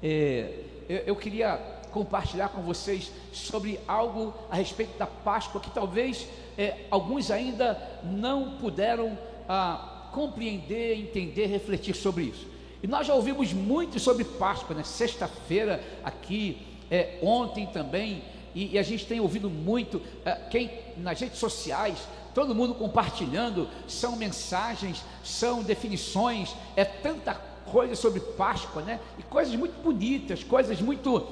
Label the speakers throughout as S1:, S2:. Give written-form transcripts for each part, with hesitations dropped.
S1: Eu queria compartilhar com vocês sobre algo a respeito da Páscoa que talvez alguns ainda não puderam compreender, entender, refletir sobre isso. E nós já ouvimos muito sobre Páscoa, né? Sexta-feira aqui, ontem também, e a gente tem ouvido muito, nas redes sociais, todo mundo compartilhando, são mensagens, são definições, tanta coisa sobre Páscoa, né? E coisas muito bonitas, coisas muito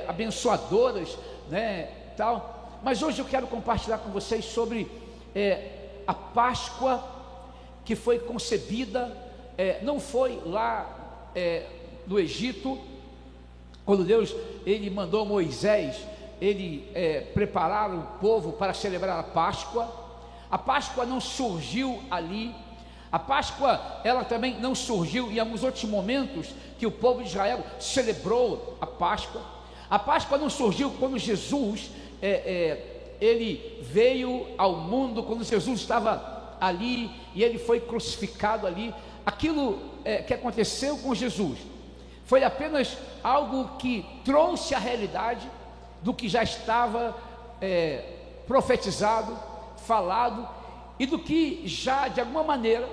S1: abençoadoras, né? Tal. Mas hoje eu quero compartilhar com vocês sobre a Páscoa que foi concebida, não foi lá no Egito, quando Deus ele mandou Moisés ele preparar o povo para celebrar a Páscoa. A Páscoa não surgiu ali. A Páscoa, ela também não surgiu em alguns outros momentos que o povo de Israel celebrou a Páscoa. A Páscoa não surgiu quando Jesus, ele veio ao mundo, quando Jesus estava ali e ele foi crucificado ali. Aquilo que aconteceu com Jesus foi apenas algo que trouxe a realidade do que já estava profetizado, falado, e do que já de alguma maneira,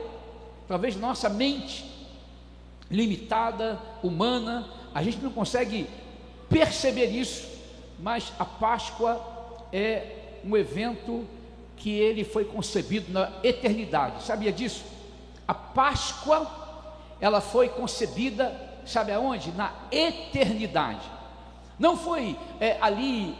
S1: talvez nossa mente limitada, humana, a gente não consegue perceber isso, mas a Páscoa é um evento que ele foi concebido na eternidade. Sabia disso? A Páscoa, ela foi concebida, sabe aonde? Na eternidade. Não foi ali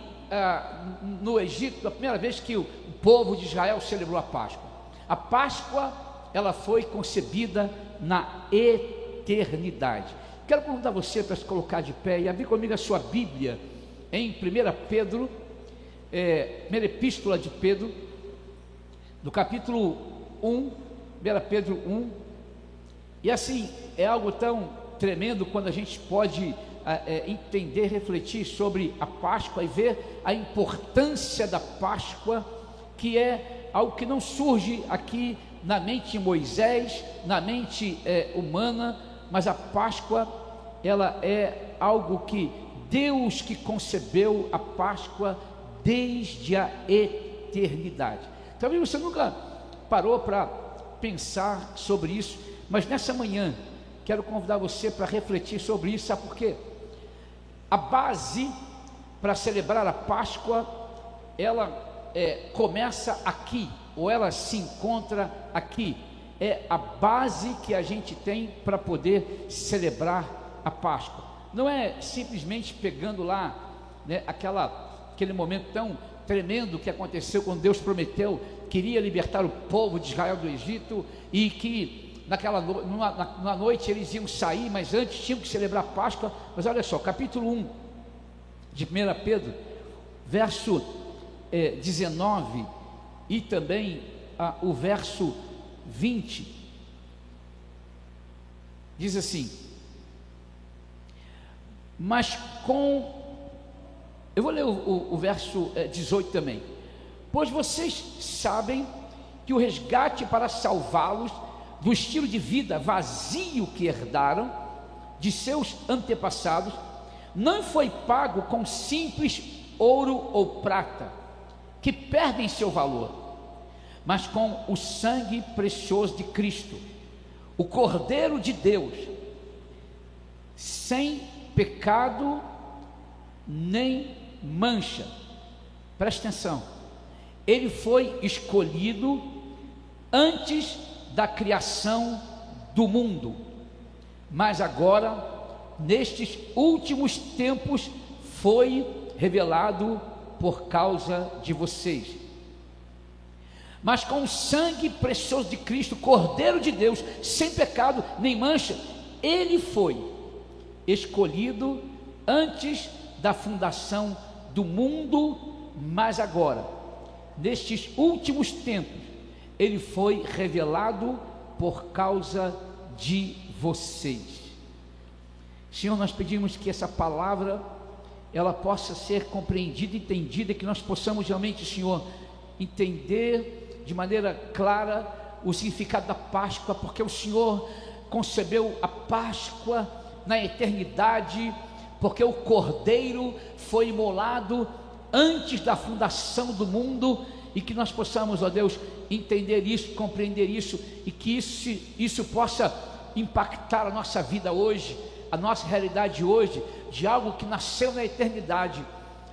S1: no Egito a primeira vez que o povo de Israel celebrou a Páscoa. A Páscoa, ela foi concebida na eternidade. Quero convidar você para se colocar de pé e abrir comigo a sua Bíblia em 1 Pedro, primeira epístola de Pedro, no capítulo 1, 1 Pedro 1. E assim, é algo tão tremendo quando a gente pode entender, refletir sobre a Páscoa e ver a importância da Páscoa, que é algo que não surge aqui na mente de Moisés, na mente humana, mas a Páscoa, ela é algo que Deus que concebeu a Páscoa desde a eternidade. Talvez você nunca parou para pensar sobre isso, mas nessa manhã quero convidar você para refletir sobre isso. Sabe por quê? A base para celebrar a Páscoa, ela começa aqui, ou ela se encontra aqui. É a base que a gente tem para poder celebrar a Páscoa. Não é simplesmente pegando lá, né, aquele momento tão tremendo que aconteceu quando Deus prometeu, queria libertar o povo de Israel do Egito, e que na noite eles iam sair, mas antes tinham que celebrar a Páscoa. Mas olha só, capítulo 1 de 1 Pedro, verso 19 e também o verso 20, diz assim: mas eu vou ler o verso 18 também. Pois vocês sabem que o resgate para salvá-los do estilo de vida vazio que herdaram de seus antepassados não foi pago com simples ouro ou prata, que perdem seu valor, mas com o sangue precioso de Cristo, o Cordeiro de Deus, sem pecado nem mancha. Presta atenção, ele foi escolhido antes da criação do mundo, mas agora, nestes últimos tempos, foi revelado por causa de vocês. Mas com o sangue precioso de Cristo, Cordeiro de Deus, sem pecado nem mancha, ele foi escolhido antes da fundação do mundo, mas agora, nestes últimos tempos, ele foi revelado por causa de vocês. Senhor, nós pedimos que essa palavra ela possa ser compreendida, entendida, que nós possamos realmente, Senhor, entender de maneira clara o significado da Páscoa, porque o Senhor concebeu a Páscoa na eternidade, porque o Cordeiro foi imolado antes da fundação do mundo, e que nós possamos, ó Deus, entender isso, compreender isso, e que isso possa impactar a nossa vida hoje, a nossa realidade hoje, de algo que nasceu na eternidade,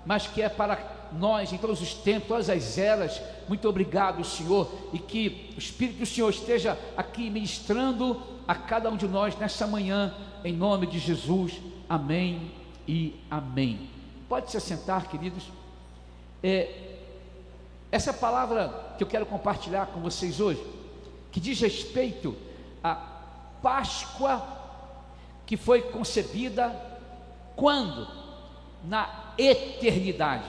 S1: mas que é para nós em todos os tempos, todas as eras. Muito obrigado, Senhor, e que o Espírito do Senhor esteja aqui ministrando a cada um de nós nessa manhã, em nome de Jesus, amém e amém. Pode se assentar, queridos. Essa palavra que eu quero compartilhar com vocês hoje, que diz respeito à Páscoa, que foi concebida quando? Na eternidade.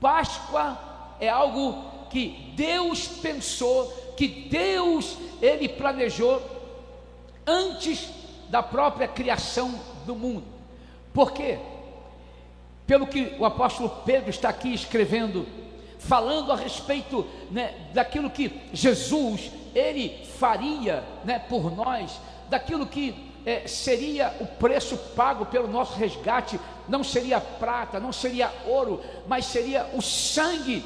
S1: Páscoa é algo que Deus pensou, que Deus, Ele planejou antes da própria criação do mundo. Por quê? Pelo que o apóstolo Pedro está aqui escrevendo, falando a respeito, daquilo que Jesus, Ele faria, por nós, daquilo que seria o preço pago pelo nosso resgate. Não seria prata, não seria ouro, mas seria o sangue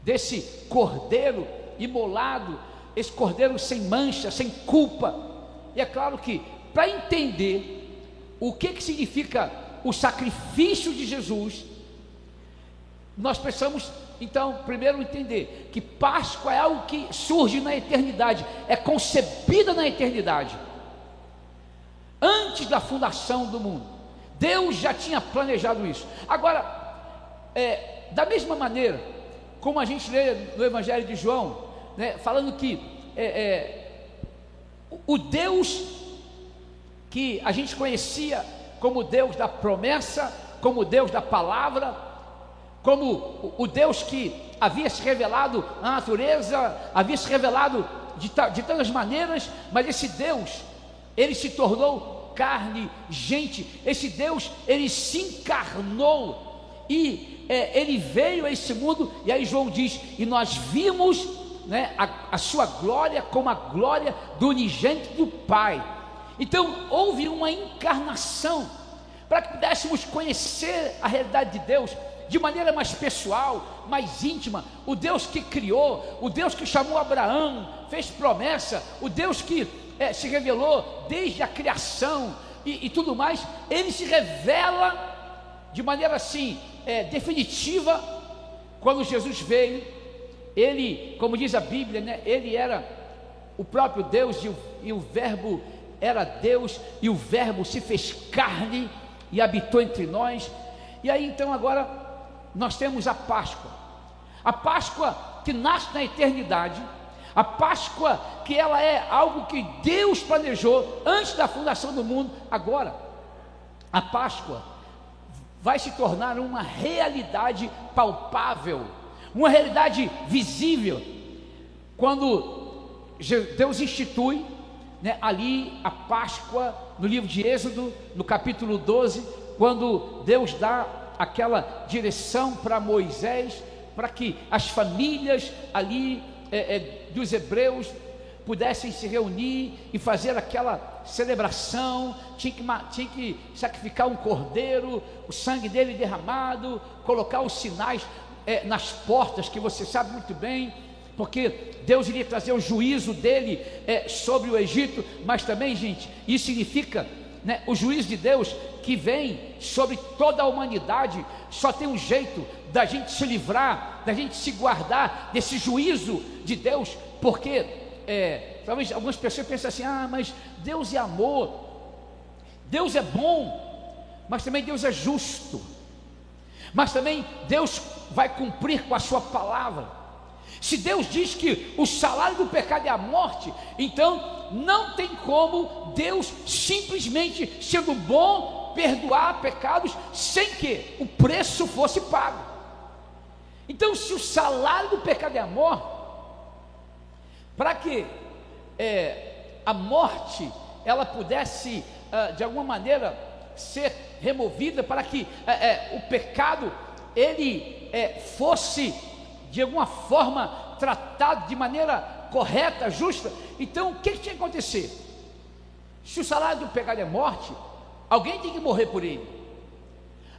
S1: desse cordeiro imolado, esse cordeiro sem mancha, sem culpa. E é claro que, para entender o que significa o sacrifício de Jesus, nós precisamos então primeiro entender que Páscoa é algo que surge na eternidade, é concebida na eternidade, antes da fundação do mundo. Deus já tinha planejado isso. Agora, da mesma maneira como a gente lê no Evangelho de João, falando que o Deus que a gente conhecia como Deus da promessa, como Deus da palavra, como o Deus que havia se revelado na natureza, havia se revelado de tantas maneiras, mas esse Deus, Ele se tornou carne, gente. Esse Deus, Ele se encarnou e Ele veio a esse mundo. E aí João diz: e nós vimos a sua glória como a glória do unigênito do Pai. Então houve uma encarnação para que pudéssemos conhecer a realidade de Deus de maneira mais pessoal, mais íntima. O Deus que criou, o Deus que chamou Abraão, fez promessa, o Deus que se revelou desde a criação e tudo mais, Ele se revela de maneira assim definitiva quando Jesus veio. Ele, como diz a Bíblia, Ele era o próprio Deus, e o Verbo era Deus, e o Verbo se fez carne e habitou entre nós. E aí então agora nós temos a Páscoa que nasce na eternidade, a Páscoa que ela é algo que Deus planejou antes da fundação do mundo. Agora a Páscoa vai se tornar uma realidade palpável, uma realidade visível, quando Deus institui ali a Páscoa, no livro de Êxodo, no capítulo 12, quando Deus dá aquela direção para Moisés, para que as famílias ali dos hebreus pudessem se reunir e fazer aquela celebração. Tinha que sacrificar um cordeiro, o sangue dele derramado, colocar os sinais nas portas, que você sabe muito bem, porque Deus iria trazer o juízo dele sobre o Egito. Mas também, gente, isso significa o juízo de Deus que vem sobre toda a humanidade. Só tem um jeito da gente se livrar, da gente se guardar desse juízo de Deus, porque talvez algumas pessoas pensem assim: mas Deus é amor, Deus é bom, mas também Deus é justo, mas também Deus vai cumprir com a sua palavra. Se Deus diz que o salário do pecado é a morte, então não tem como Deus simplesmente, sendo bom, perdoar pecados sem que o preço fosse pago. Então, se o salário do pecado é a morte, para que a morte ela pudesse de alguma maneira ser removida, para que o pecado ele fosse de alguma forma tratado de maneira correta, justa, então o que tinha que acontecer? Se o salário do pecado é morte, alguém tem que morrer por ele,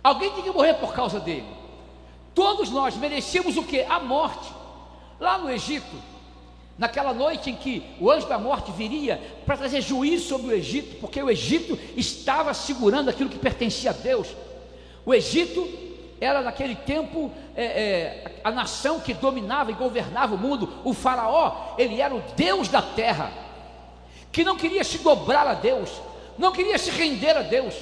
S1: alguém tem que morrer por causa dele. Todos nós merecemos o que? A morte. Lá no Egito, naquela noite em que o anjo da morte viria para trazer juízo sobre o Egito, porque o Egito estava segurando aquilo que pertencia a Deus. O Egito era naquele tempo a nação que dominava e governava o mundo. O faraó, ele era o Deus da terra, que não queria se dobrar a Deus, não queria se render a Deus.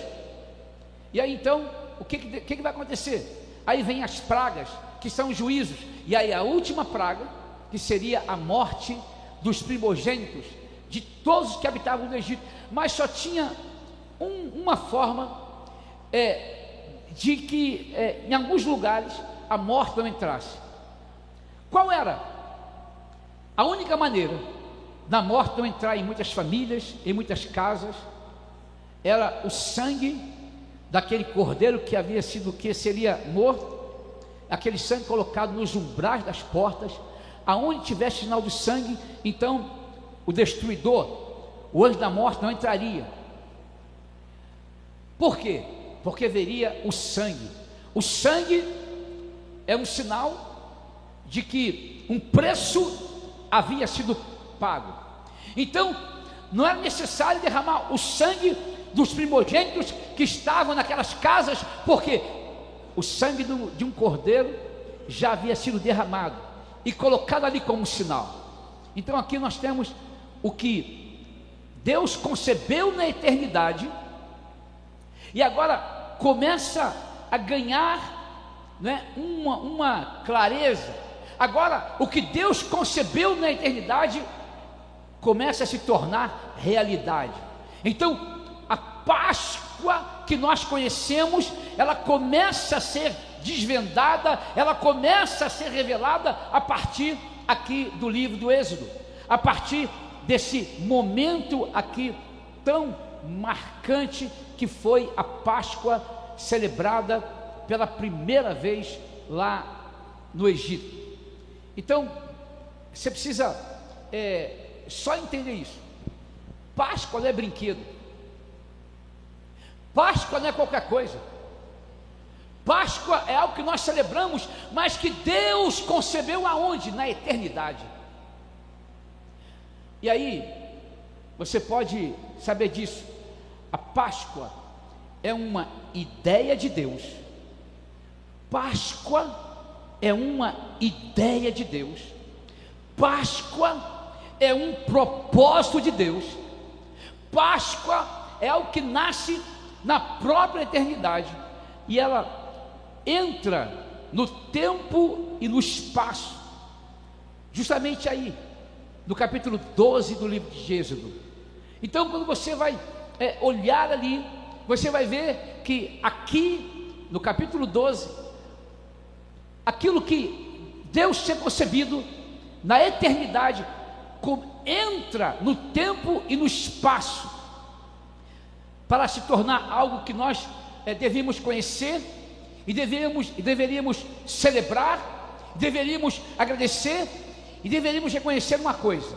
S1: E aí então, o que vai acontecer? Aí vem as pragas, que são os juízos, e aí a última praga, que seria a morte dos primogênitos, de todos os que habitavam no Egito. Mas só tinha uma forma de que em alguns lugares a morte não entrasse. Qual era? A única maneira da morte não entrar em muitas famílias, em muitas casas, era o sangue daquele cordeiro que seria morto, aquele sangue colocado nos umbrais das portas. Aonde tivesse sinal do sangue, então o destruidor, o anjo da morte, não entraria. Por quê? Porque veria o sangue. O sangue é um sinal de que um preço havia sido pago. Então não era necessário derramar o sangue dos primogênitos que estavam naquelas casas, porque o sangue de um cordeiro já havia sido derramado e colocado ali como sinal. Então aqui nós temos o que Deus concebeu na eternidade, e agora começa a ganhar, né, uma clareza. Agora o que Deus concebeu na eternidade começa a se tornar realidade. Então a Páscoa que nós conhecemos, ela começa a ser desvendada, ela começa a ser revelada a partir aqui do livro do Êxodo, a partir desse momento aqui tão marcante que foi a Páscoa celebrada pela primeira vez lá no Egito. Então você precisa só entender isso. Páscoa não é brinquedo, Páscoa não é qualquer coisa. Páscoa é algo que nós celebramos, mas que Deus concebeu aonde? Na eternidade. E aí você pode saber disso. A Páscoa é uma ideia de Deus. Páscoa é uma ideia de Deus. Páscoa é um propósito de Deus. Páscoa é algo que nasce na própria eternidade, e ela entra no tempo e no espaço, justamente aí, no capítulo 12 do livro de Êxodo. Então quando você vai olhar ali, você vai ver que aqui no capítulo 12, aquilo que Deus tinha concebido na eternidade, entra no tempo e no espaço, para se tornar algo que nós devíamos conhecer, e deveríamos celebrar, deveríamos agradecer, e deveríamos reconhecer uma coisa: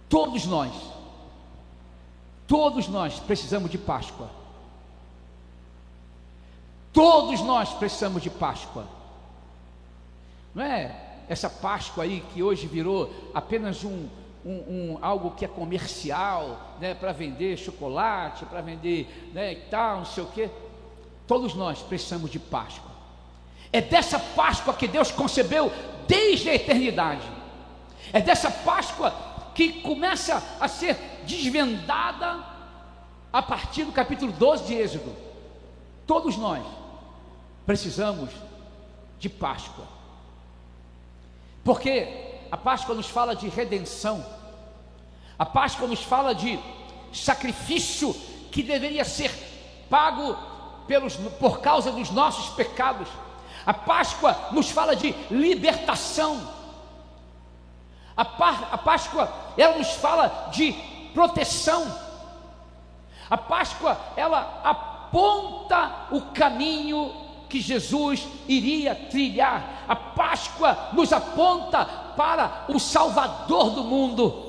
S1: todos nós precisamos de Páscoa. Todos nós precisamos de Páscoa. Não é essa Páscoa aí que hoje virou apenas algo que é comercial, né, para vender chocolate, para vender, né, e tal, não sei o que. Todos nós precisamos de Páscoa. É dessa Páscoa que Deus concebeu desde a eternidade. É dessa Páscoa que começa a ser desvendada a partir do capítulo 12 de Êxodo. Todos nós precisamos de Páscoa, porque a Páscoa nos fala de redenção. A Páscoa nos fala de sacrifício que deveria ser pago por causa dos nossos pecados. A Páscoa nos fala de libertação. A Páscoa, ela nos fala de proteção. A Páscoa, ela aponta o caminho que Jesus iria trilhar. A Páscoa nos aponta para o Salvador do mundo.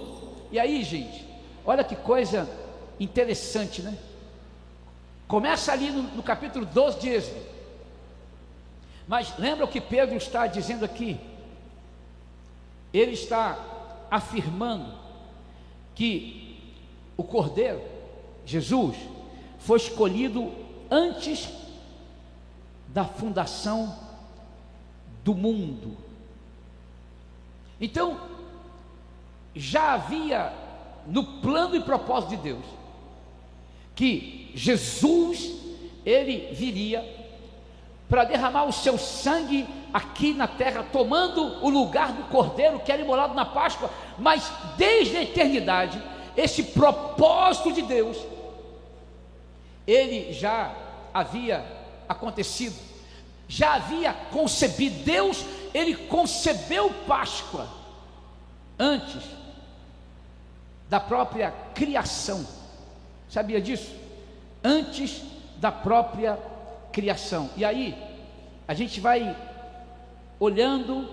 S1: E aí, gente, olha que coisa interessante, né? Começa ali no capítulo 12 de Êxodo, mas lembra o que Pedro está dizendo aqui? Ele está afirmando que o Cordeiro, Jesus, foi escolhido antes da fundação do mundo. Então, já havia no plano e propósito de Deus que Jesus, ele viria para derramar o seu sangue aqui na terra, tomando o lugar do Cordeiro que era imolado na Páscoa. Mas desde a eternidade, esse propósito de Deus, ele já havia acontecido, já havia concebido. Deus, ele concebeu Páscoa antes da própria criação. Sabia disso? Antes da própria criação. E aí a gente vai olhando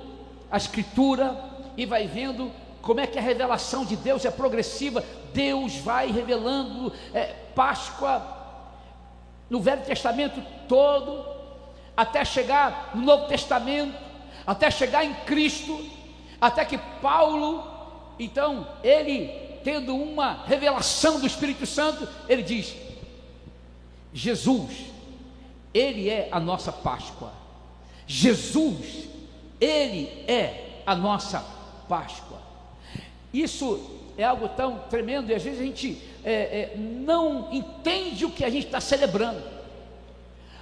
S1: a Escritura e vai vendo como é que a revelação de Deus é progressiva. Deus vai revelando Páscoa no Velho Testamento todo, até chegar no Novo Testamento, até chegar em Cristo, até que Paulo, então, ele tendo uma revelação do Espírito Santo, ele diz: Jesus, ele é a nossa Páscoa. Jesus, ele é a nossa Páscoa. Isso é algo tão tremendo, e às vezes a gente não entende o que a gente está celebrando.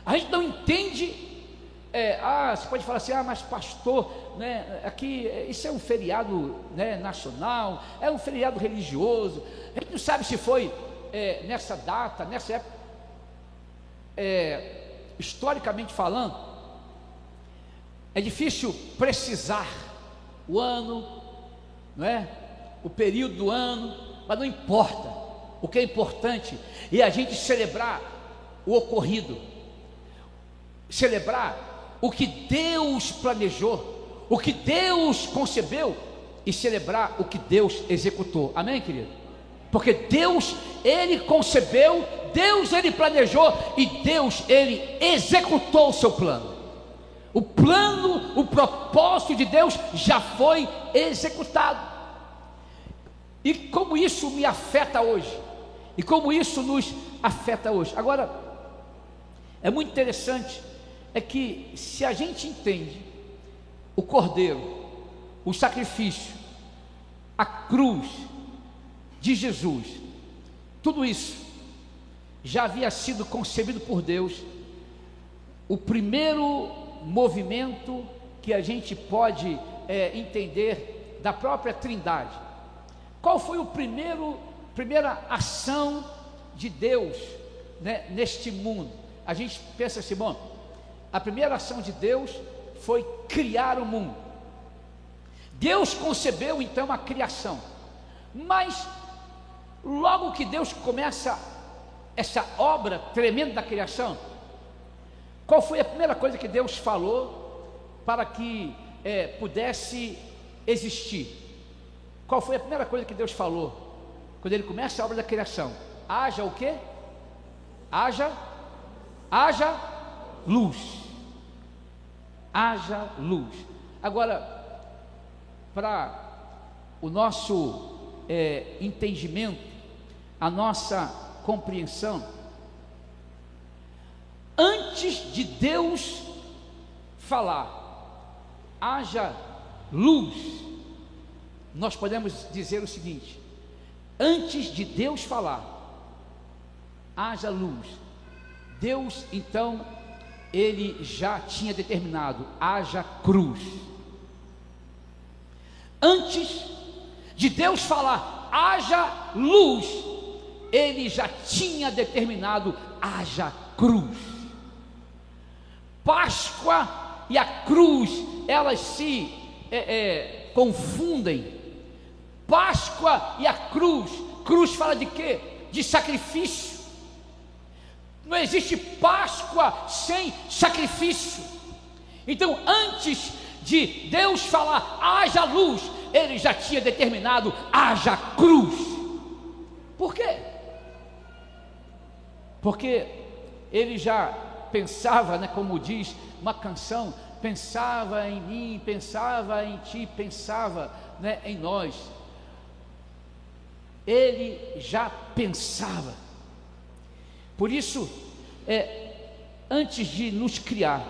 S1: A gente não entende. Você pode falar assim: mas pastor, né, aqui isso é um feriado, né, nacional, é um feriado religioso. A gente não sabe se foi nessa data, nessa época. Historicamente falando, é difícil precisar o ano, não é? O período do ano, mas não importa. O que é importante é a gente celebrar o ocorrido, celebrar o que Deus planejou, o que Deus concebeu, e celebrar o que Deus executou. Amém, querido? Porque Deus, ele concebeu, Deus, ele planejou, e Deus, ele executou o seu plano. O plano, o propósito de Deus já foi executado. E como isso me afeta hoje, e como isso nos afeta hoje. Agora, é muito interessante, é que se a gente entende o Cordeiro, o sacrifício, a cruz de Jesus, tudo isso já havia sido concebido por Deus. O primeiro movimento que a gente pode entender da própria Trindade. Qual foi a primeira ação de Deus, né, neste mundo? A gente pensa assim: bom, a primeira ação de Deus foi criar o mundo. Deus concebeu então a criação, mas logo que Deus começa essa obra tremenda da criação, qual foi a primeira coisa que Deus falou para que pudesse existir? Qual foi a primeira coisa que Deus falou quando ele começa a obra da criação? Haja o quê? Haja luz. Haja luz. Agora, para o nosso entendimento, a nossa compreensão, antes de Deus falar, haja luz, nós podemos dizer o seguinte: antes de Deus falar, haja luz, Deus então, ele já tinha determinado: haja cruz. Antes de Deus falar, haja luz, ele já tinha determinado: haja cruz. Páscoa e a cruz, elas se confundem. Páscoa e a cruz. Cruz fala de quê? De sacrifício. Não existe Páscoa sem sacrifício. Então, antes de Deus falar haja luz, ele já tinha determinado: haja cruz. Por quê? Porque ele já pensava, né, como diz uma canção, pensava em mim, pensava em ti, pensava, né, em nós. Ele já pensava. Por isso, antes de nos criar,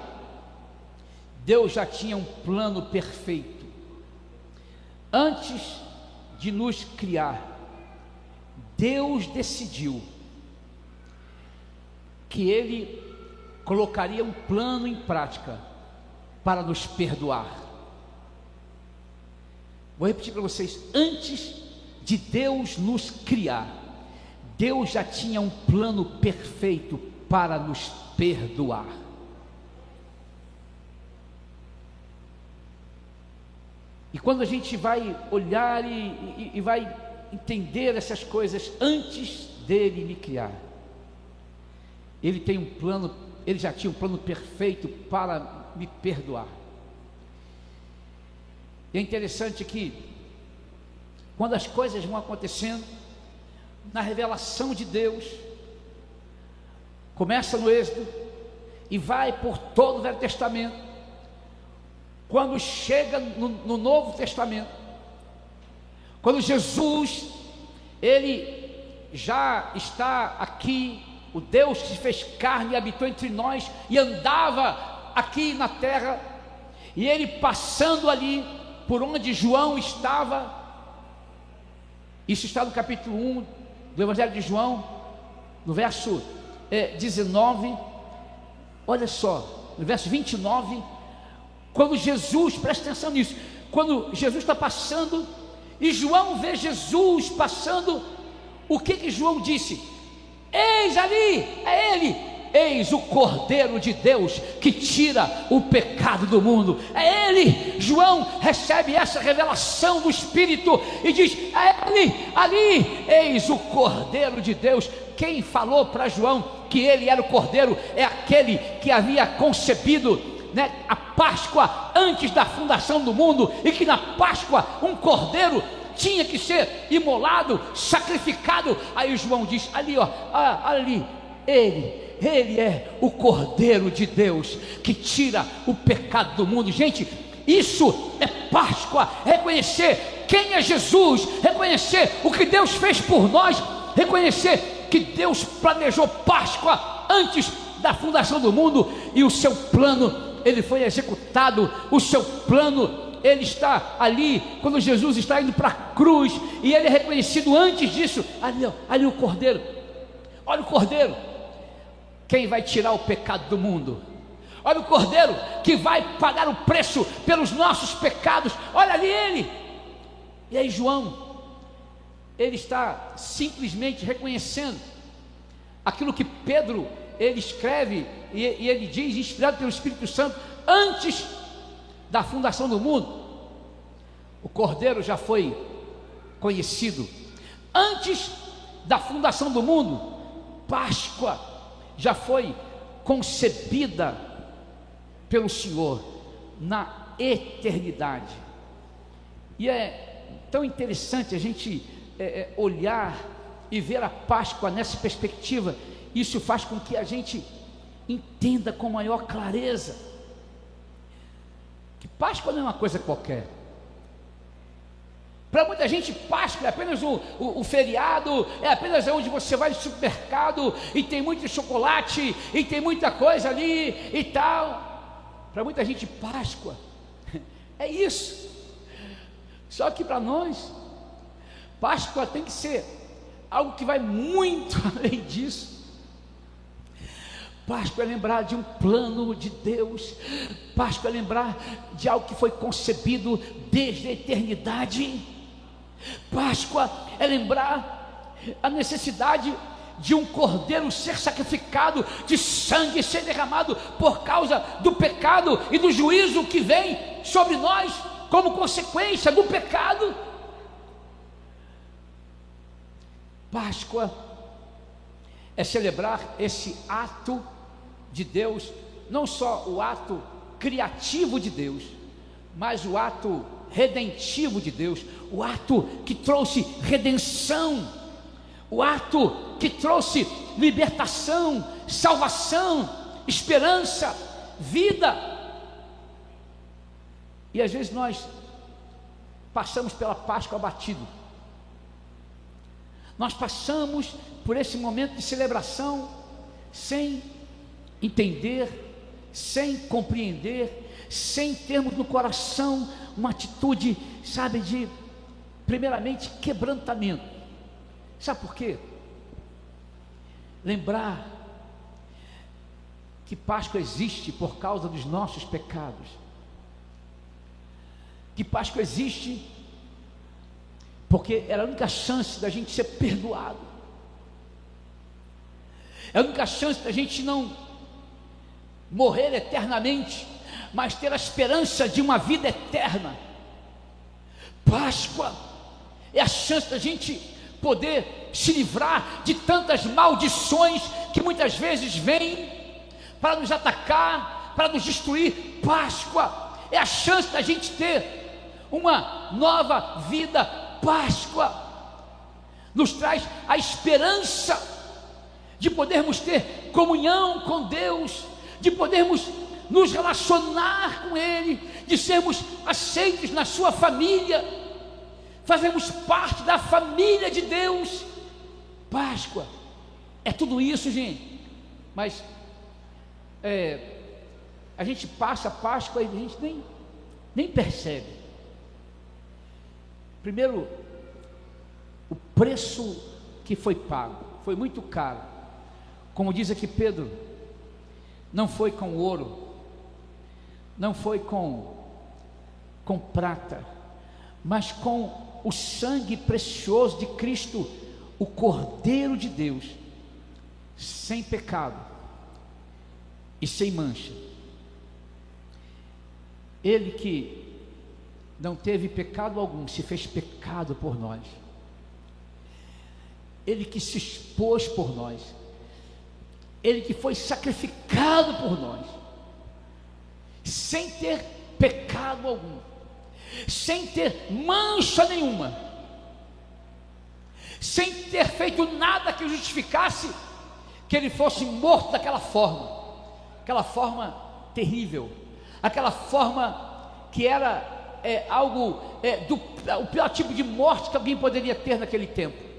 S1: Deus já tinha um plano perfeito. Antes de nos criar, Deus decidiu que Ele colocaria um plano em prática para nos perdoar. Vou repetir para vocês: antes de Deus nos criar, Deus já tinha um plano perfeito para nos perdoar. E quando a gente vai olhar e vai entender essas coisas, antes dele me criar, ele tem um plano, ele já tinha um plano perfeito para me perdoar. E é interessante que, quando as coisas vão acontecendo, na revelação de Deus, começa no Êxodo e vai por todo o Velho Testamento. Quando chega no Novo Testamento, quando Jesus, ele já está aqui, o Deus que se fez carne e habitou entre nós e andava aqui na terra, e ele passando ali por onde João estava, isso está no capítulo 1 do Evangelho de João, no verso 19, olha só, no verso 29, quando Jesus, presta atenção nisso, quando Jesus está passando, e João vê Jesus passando, o que João disse? Eis ali, é Ele, eis o Cordeiro de Deus, que tira o pecado do mundo, é Ele. João recebe essa revelação do Espírito, e diz, é Ele, ali, eis o Cordeiro de Deus. Quem falou para João que Ele era o Cordeiro? É aquele que havia concebido, né, a Páscoa antes da fundação do mundo, e que na Páscoa um cordeiro tinha que ser imolado, sacrificado. Aí João diz, ali ó, ali, ele é o Cordeiro de Deus, que tira o pecado do mundo. Gente, isso é Páscoa, reconhecer quem é Jesus, reconhecer o que Deus fez por nós, reconhecer que Deus planejou Páscoa antes da fundação do mundo, e o seu plano, ele foi executado. O seu plano, ele está ali, quando Jesus está indo para a cruz, e ele é reconhecido antes disso. Ali, ó, ali o Cordeiro, olha o Cordeiro, quem vai tirar o pecado do mundo, olha o Cordeiro que vai pagar o preço pelos nossos pecados, olha ali ele. E aí João, ele está simplesmente reconhecendo aquilo que Pedro, ele escreve e ele diz, inspirado pelo Espírito Santo, antes da fundação do mundo, o Cordeiro já foi conhecido. Antes da fundação do mundo, Páscoa já foi concebida pelo Senhor na eternidade. E é tão interessante a gente olhar e ver a Páscoa nessa perspectiva. Isso faz com que a gente entenda com maior clareza que Páscoa não é uma coisa qualquer. Para muita gente, Páscoa é apenas o feriado, é apenas onde você vai no supermercado e tem muito chocolate e tem muita coisa ali e tal. Para muita gente, Páscoa é isso. Só que para nós, Páscoa tem que ser algo que vai muito além disso. Páscoa é lembrar de um plano de Deus. Páscoa é lembrar de algo que foi concebido desde a eternidade. Páscoa é lembrar a necessidade de um cordeiro ser sacrificado, de sangue ser derramado por causa do pecado e do juízo que vem sobre nós como consequência do pecado. Páscoa é celebrar esse ato de Deus, não só o ato criativo de Deus, mas o ato redentivo de Deus, o ato que trouxe redenção o ato que trouxe libertação, salvação, esperança, vida. E às vezes nós passamos pela Páscoa abatido, nós passamos por esse momento de celebração sem entender, sem compreender, sem termos no coração uma atitude, sabe, de primeiramente quebrantamento. Sabe por quê? Lembrar que Páscoa existe por causa dos nossos pecados, que Páscoa existe porque era a única chance da gente ser perdoado, é a única chance da gente não morrer eternamente, mas ter a esperança de uma vida eterna. Páscoa é a chance da gente poder se livrar de tantas maldições que muitas vezes vêm para nos atacar, para nos destruir. Páscoa é a chance da gente ter uma nova vida. Páscoa nos traz a esperança de podermos ter comunhão com Deus, de podermos nos relacionar com Ele, de sermos aceitos na sua família, fazemos parte da família de Deus. Páscoa é tudo isso, gente. Mas a gente passa a Páscoa e a gente nem percebe. Primeiro, o preço que foi pago foi muito caro. Como diz aqui Pedro, não foi com ouro, não foi com prata, mas com o sangue precioso de Cristo, o Cordeiro de Deus, sem pecado e sem mancha. Ele que não teve pecado algum, se fez pecado por nós. Ele que se expôs por nós, Ele que foi sacrificado por nós, sem ter pecado algum, sem ter mancha nenhuma, sem ter feito nada que justificasse que Ele fosse morto daquela forma, aquela forma terrível, aquela forma que era o pior tipo de morte que alguém poderia ter naquele tempo.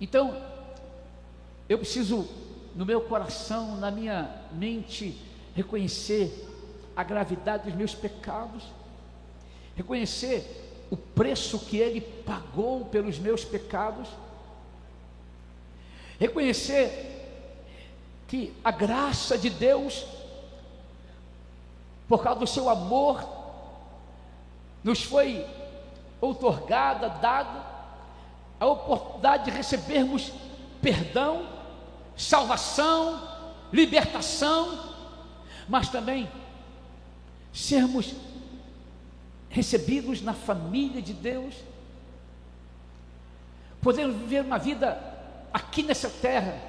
S1: Então, eu preciso, no meu coração, na minha mente, reconhecer a gravidade dos meus pecados, reconhecer o preço que Ele pagou pelos meus pecados, reconhecer que a graça de Deus, por causa do seu amor, nos foi outorgada, dada a oportunidade de recebermos perdão, salvação, libertação, mas também sermos recebidos na família de Deus, podemos viver uma vida aqui nessa terra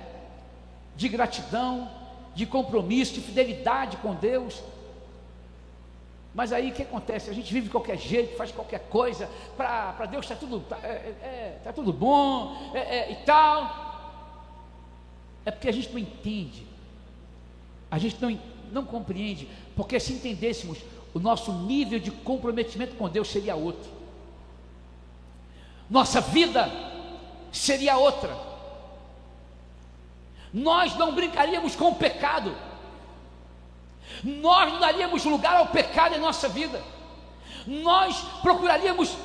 S1: de gratidão, de compromisso, de fidelidade com Deus. Mas aí o que acontece? A gente vive de qualquer jeito, faz qualquer coisa, para Deus está tudo bom e tal. É porque a gente não entende, a gente não compreende, porque se entendêssemos, o nosso nível de comprometimento com Deus seria outro, nossa vida seria outra, nós não brincaríamos com o pecado, nós não daríamos lugar ao pecado em nossa vida, nós procuraríamos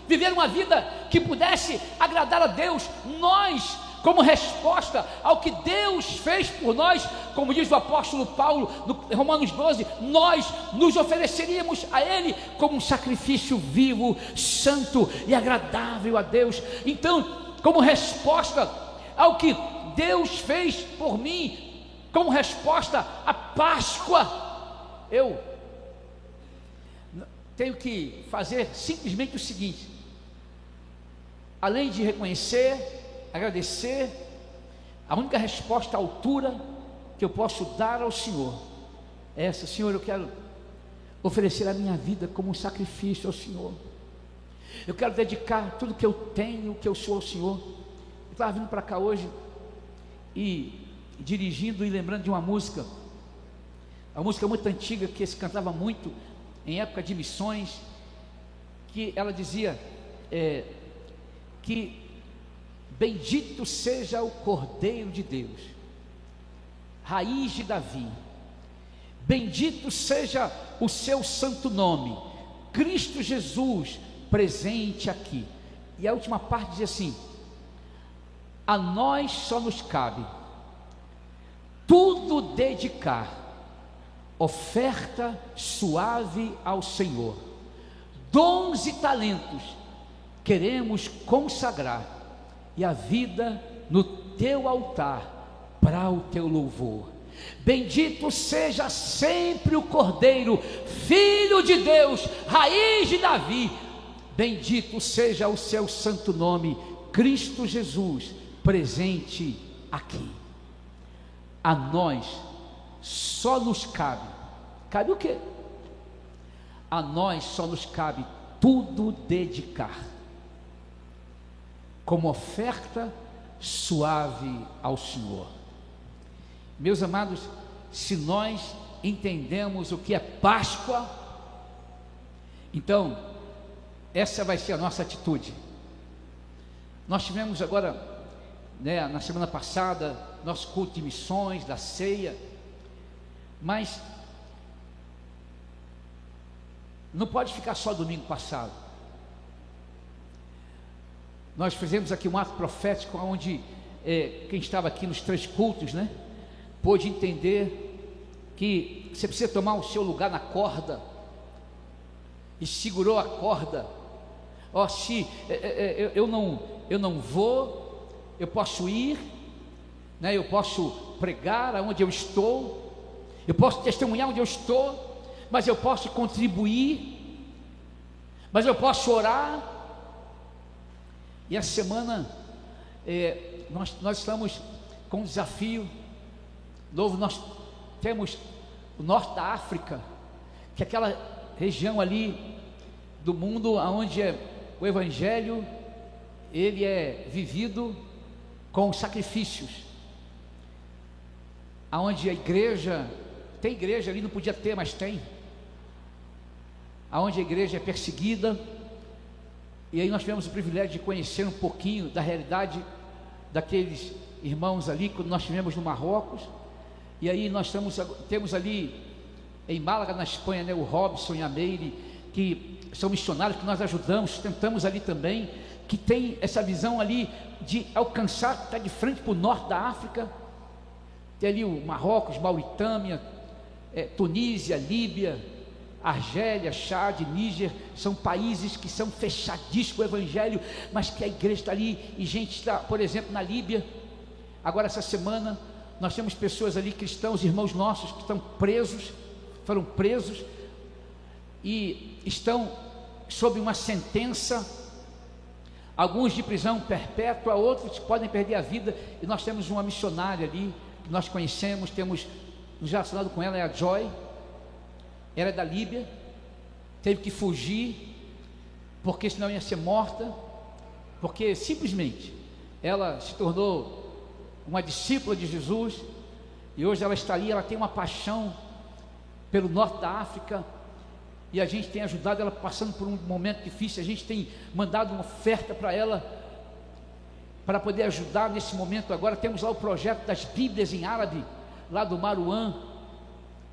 S1: viver uma vida que pudesse agradar a Deus, nós, como resposta ao que Deus fez por nós, como diz o apóstolo Paulo no Romanos 12, nós nos ofereceríamos a Ele como um sacrifício vivo, santo e agradável a Deus. Então, como resposta ao que Deus fez por mim, como resposta à Páscoa, eu tenho que fazer simplesmente o seguinte: além de reconhecer, agradecer, a única resposta à altura que eu posso dar ao Senhor é essa: Senhor, eu quero oferecer a minha vida como um sacrifício ao Senhor, eu quero dedicar tudo que eu tenho, que eu sou ao Senhor, estava vindo para cá hoje e dirigindo e lembrando de uma música muito antiga que se cantava muito em época de missões, que ela dizia que bendito seja o Cordeiro de Deus, raiz de Davi, bendito seja o seu santo nome, Cristo Jesus presente aqui. E a última parte diz assim: a nós só nos cabe tudo dedicar, oferta suave ao Senhor, dons e talentos queremos consagrar, e a vida no teu altar para o teu louvor. Bendito seja sempre o Cordeiro, Filho de Deus, raiz de Davi, bendito seja o seu santo nome, Cristo Jesus presente aqui. A nós só nos cabe o quê? A nós só nos cabe tudo dedicar, como oferta suave ao Senhor. Meus amados, se nós entendemos o que é Páscoa, então essa vai ser a nossa atitude. Nós tivemos agora, na semana passada, nosso culto de missões, da ceia, mas não pode ficar só domingo passado. Nós fizemos aqui um ato profético, onde quem estava aqui nos 3 cultos, pôde entender que você precisa tomar o seu lugar na corda, e segurou a corda. Se eu não vou, eu posso ir, eu posso pregar aonde eu estou, eu posso testemunhar onde eu estou, mas eu posso contribuir, mas eu posso orar. E essa semana nós estamos com um desafio novo. Nós temos o norte da África, que é aquela região ali do mundo onde o evangelho ele é vivido com sacrifícios, aonde a igreja, tem igreja ali, não podia ter, mas tem, aonde a igreja é perseguida. E aí nós tivemos o privilégio de conhecer um pouquinho da realidade daqueles irmãos ali, quando nós estivemos no Marrocos. E aí nós temos ali em Málaga, na Espanha, o Robson e a Meire, que são missionários que nós ajudamos, tentamos ali também, que tem essa visão ali de alcançar, está de frente para o norte da África. Tem ali o Marrocos, Mauritânia, Tunísia, Líbia, Argélia, Chad, Níger, são países que são fechadíssimos com o evangelho, mas que a igreja está ali, e gente está, por exemplo, na Líbia. Agora essa semana nós temos pessoas ali, cristãos, irmãos nossos, que estão presos, foram presos e estão sob uma sentença, alguns de prisão perpétua, outros podem perder a vida. E nós temos uma missionária ali, que nós conhecemos, temos nos relacionado com ela, é a Joy. Ela é da Líbia, teve que fugir, porque senão ia ser morta, porque simplesmente ela se tornou uma discípula de Jesus, e hoje ela está ali, ela tem uma paixão pelo norte da África, e a gente tem ajudado ela, passando por um momento difícil. A gente tem mandado uma oferta para ela, para poder ajudar nesse momento. Agora temos lá o projeto das Bíblias em árabe, lá do Marouane,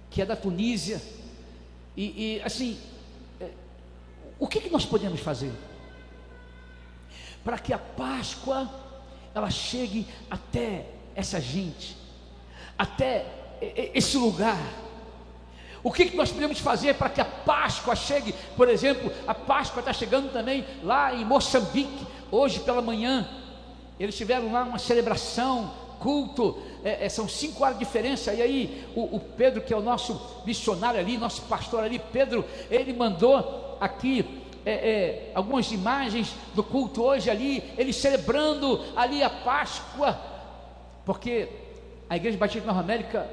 S1: que é da Tunísia. E assim, o que nós podemos fazer para que a Páscoa ela chegue até essa gente, até esse lugar? O que nós podemos fazer para que a Páscoa chegue? Por exemplo, a Páscoa está chegando também lá em Moçambique. Hoje pela manhã eles tiveram lá uma celebração, culto, são 5 horas de diferença. E aí o Pedro, que é o nosso missionário ali, nosso pastor ali, Pedro, ele mandou aqui algumas imagens do culto hoje ali, eles celebrando ali a Páscoa, porque a Igreja Batista de Nova América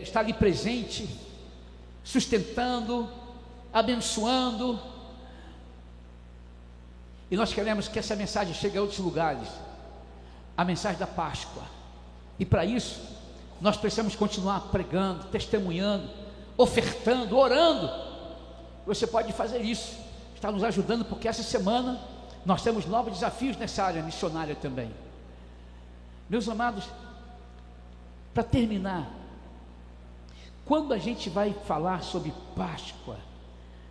S1: está ali presente, sustentando, abençoando. E nós queremos que essa mensagem chegue a outros lugares, a mensagem da Páscoa. E para isso, nós precisamos continuar pregando, testemunhando, ofertando, orando. Você pode fazer isso, está nos ajudando, porque essa semana nós temos novos desafios nessa área missionária também. Meus amados, para terminar, quando a gente vai falar sobre Páscoa,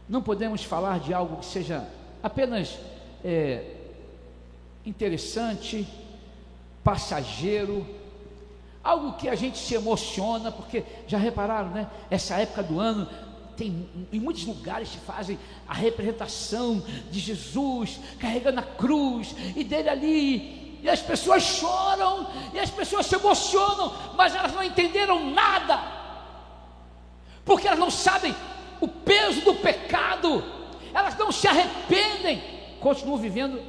S1: não podemos falar de algo que seja apenas interessante, passageiro, algo que a gente se emociona, porque já repararam, né? Essa época do ano tem, em muitos lugares se fazem a representação de Jesus carregando a cruz, e dele ali, e as pessoas choram, e as pessoas se emocionam, mas elas não entenderam nada, porque elas não sabem o peso do pecado, elas não se arrependem, continuam vivendo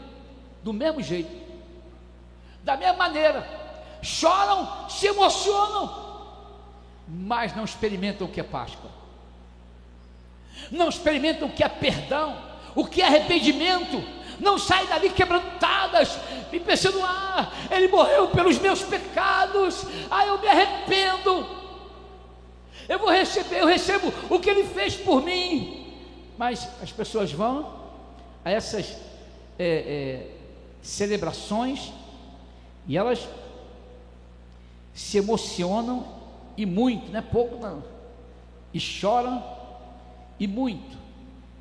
S1: do mesmo jeito, da mesma maneira, choram, se emocionam, mas não experimentam o que é Páscoa, não experimentam o que é perdão, o que é arrependimento, não saem dali quebrantadas e pensando: ele morreu pelos meus pecados, eu me arrependo, eu recebo o que ele fez por mim. Mas as pessoas vão a essas celebrações e elas se emocionam, e muito, não é pouco não, e choram e muito,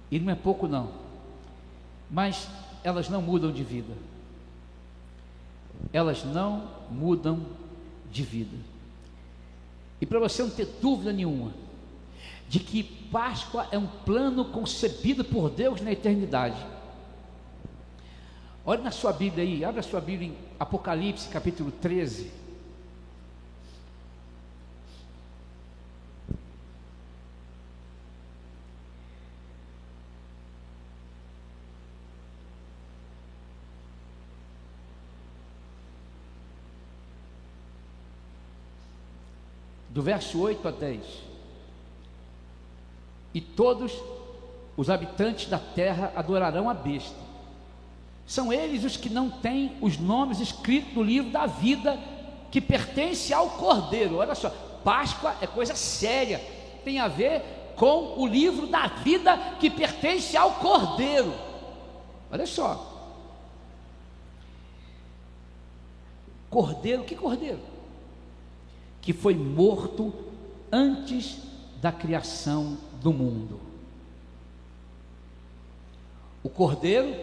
S1: e não é pouco não, mas elas não mudam de vida, elas não mudam de vida. E para você não ter dúvida nenhuma de que Páscoa é um plano concebido por Deus na eternidade, olhe na sua Bíblia aí, abra a sua Bíblia em Apocalipse capítulo 13. Do verso 8 a 10. E todos os habitantes da terra adorarão a besta. São eles os que não têm os nomes escritos no livro da vida, que pertence ao Cordeiro. Olha só, Páscoa é coisa séria, tem a ver com o livro da vida que pertence ao Cordeiro. Olha só, Cordeiro, que Cordeiro? Que foi morto antes da criação do mundo. O Cordeiro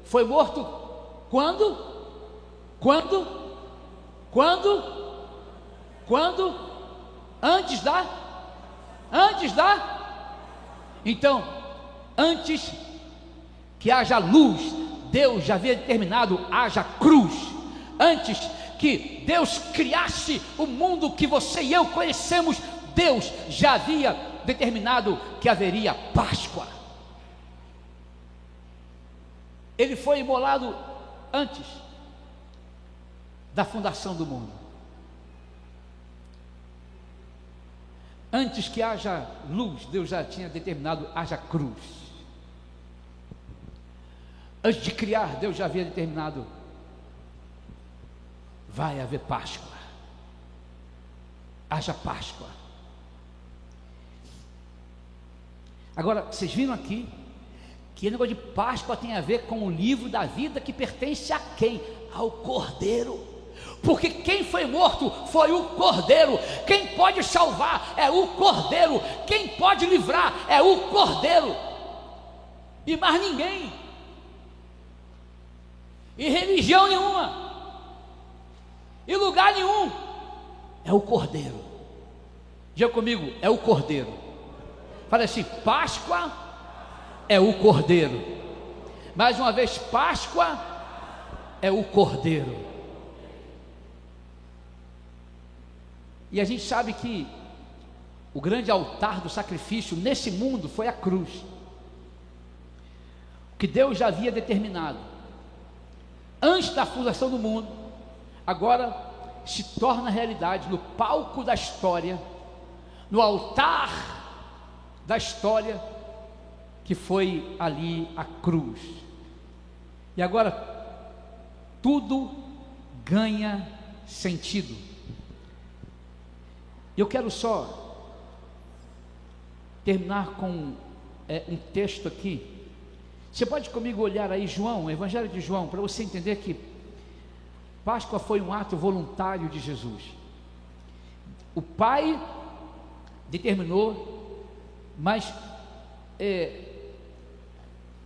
S1: foi morto quando? Antes da? Então, antes que haja luz, Deus já havia determinado haja cruz. Antes que Deus criasse o mundo que você e eu conhecemos, Deus já havia determinado que haveria Páscoa. Ele foi imolado antes da fundação do mundo. Antes que haja luz, Deus já tinha determinado haja cruz. Antes de criar, Deus já havia determinado vai haver Páscoa, haja Páscoa. Agora, vocês viram aqui que o negócio de Páscoa tem a ver com o livro da vida que pertence a quem? Ao Cordeiro. Porque quem foi morto foi o Cordeiro. Quem pode salvar é o Cordeiro. Quem pode livrar é o Cordeiro, e mais ninguém, e religião nenhuma, e lugar nenhum, é o Cordeiro. Diga comigo, é o Cordeiro. Fala assim: Páscoa é o Cordeiro. Mais uma vez, Páscoa é o Cordeiro. E a gente sabe que o grande altar do sacrifício nesse mundo foi a cruz, que Deus já havia determinado antes da fundação do mundo. Agora se torna realidade no palco da história, no altar da história, que foi ali a cruz. E agora tudo ganha sentido. Eu quero só terminar com um texto aqui. Você pode comigo olhar aí João, Evangelho de João, para você entender que Páscoa foi um ato voluntário de Jesus. O Pai determinou, mas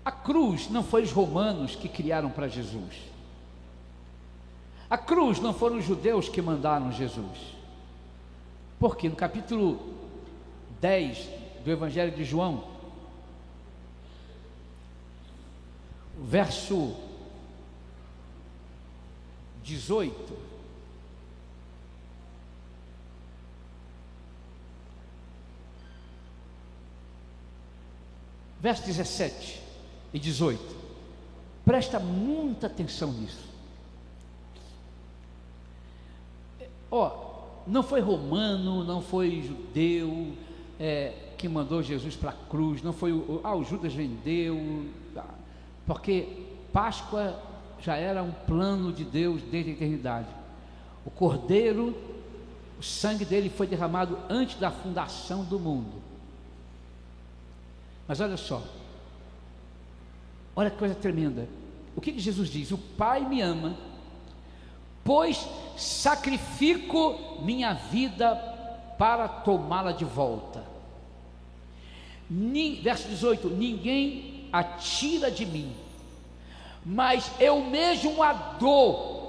S1: a cruz não foi os romanos que criaram para Jesus. A cruz não foram os judeus que mandaram Jesus. Porque no capítulo 10 do Evangelho de João, verso 18, verso 17 e 18, presta muita atenção nisso. Não foi romano, não foi judeu que mandou Jesus para a cruz, não foi o Judas vendeu, porque Páscoa já era um plano de Deus desde a eternidade. O Cordeiro, o sangue dele foi derramado antes da fundação do mundo. Mas olha só, olha que coisa tremenda. O que Jesus diz? O Pai me ama, pois sacrifico minha vida para tomá-la de volta. Verso 18: ninguém a tira de mim, mas eu mesmo a dou.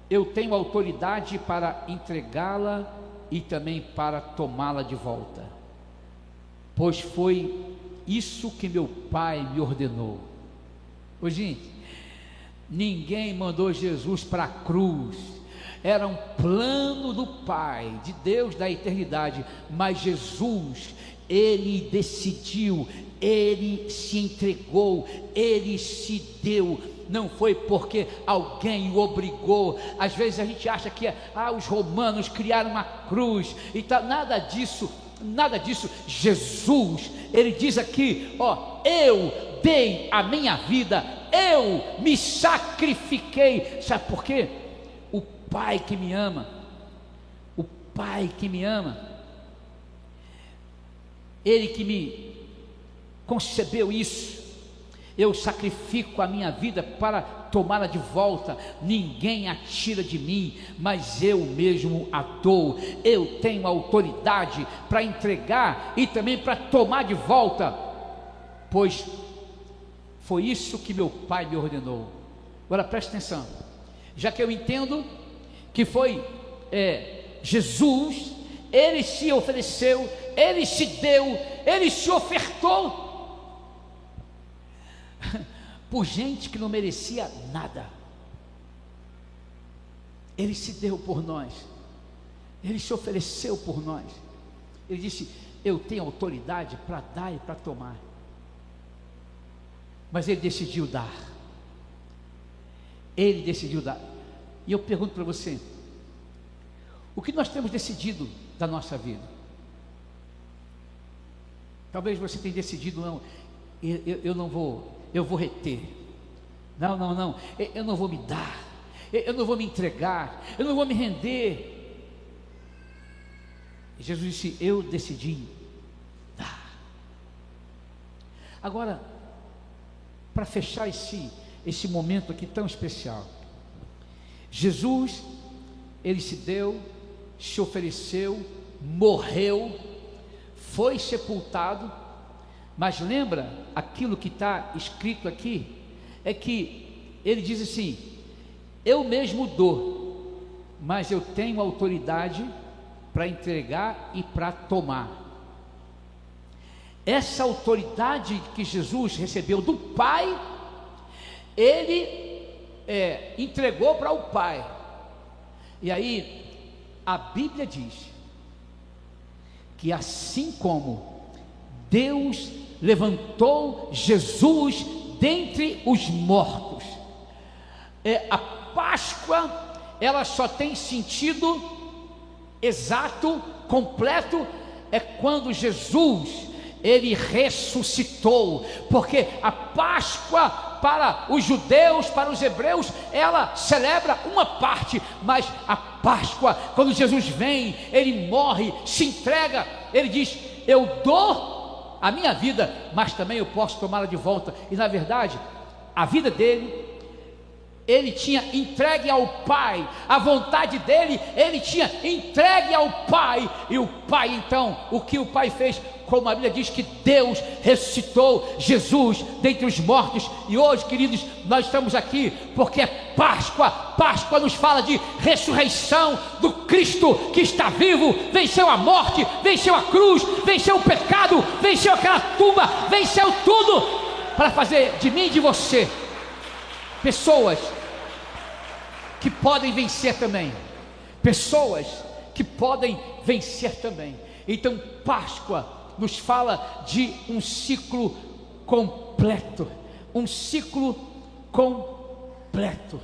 S1: Eu tenho autoridade para entregá-la e também para tomá-la de volta, pois foi isso que meu Pai me ordenou. Gente, ninguém mandou Jesus para a cruz, era um plano do Pai, de Deus da eternidade, mas Jesus, ele decidiu, ele se entregou, ele se deu. Não foi porque alguém o obrigou. Às vezes a gente acha que os romanos criaram uma cruz e tal. Nada disso. Jesus, ele diz aqui, eu dei a minha vida, eu me sacrifiquei. Sabe por quê? O Pai que me ama, ele que me concebeu isso. Eu sacrifico a minha vida para tomá-la de volta. Ninguém a tira de mim, mas eu mesmo a dou. Eu tenho autoridade para entregar e também para tomar de volta, pois foi isso que meu Pai me ordenou. Agora preste atenção, já que eu entendo que foi Jesus, ele se ofereceu, ele se deu, ele se ofertou por gente que não merecia nada. Ele se deu por nós, ele se ofereceu por nós. Ele disse: eu tenho autoridade para dar e para tomar. Mas ele decidiu dar. Ele decidiu dar. E eu pergunto para você: o que nós temos decidido da nossa vida? Talvez você tenha decidido: não, eu não vou, eu vou reter. Não, eu não vou me dar, eu não vou me entregar, eu não vou me render. E Jesus disse: eu decidi dar. Agora, para fechar esse momento aqui tão especial, Jesus, ele se deu, se ofereceu, morreu, foi sepultado. Mas lembra, aquilo que está escrito aqui, é que ele diz assim: eu mesmo dou, mas eu tenho autoridade para entregar e para tomar. Essa autoridade que Jesus recebeu do Pai, ele entregou para o Pai. E aí a Bíblia diz que assim como Deus levantou Jesus dentre os mortos, a Páscoa, ela só tem sentido exato, completo, quando Jesus, ele ressuscitou, porque a Páscoa para os judeus, para os hebreus, ela celebra uma parte, mas a Páscoa, quando Jesus vem, ele morre, se entrega, ele diz: eu dou a minha vida, mas também eu posso tomá-la de volta. E na verdade, a vida dele, ele tinha entregue ao Pai, a vontade dele, ele tinha entregue ao Pai, e o Pai então, o que o Pai fez? Como a Bíblia diz que Deus ressuscitou Jesus dentre os mortos, e hoje, queridos, nós estamos aqui porque é Páscoa. Páscoa nos fala de ressurreição do Cristo que está vivo, venceu a morte, venceu a cruz, venceu o pecado, venceu aquela tumba, venceu tudo, para fazer de mim e de você pessoas que podem vencer também, pessoas que podem vencer também. Então Páscoa nos fala de um ciclo completo, um ciclo completo.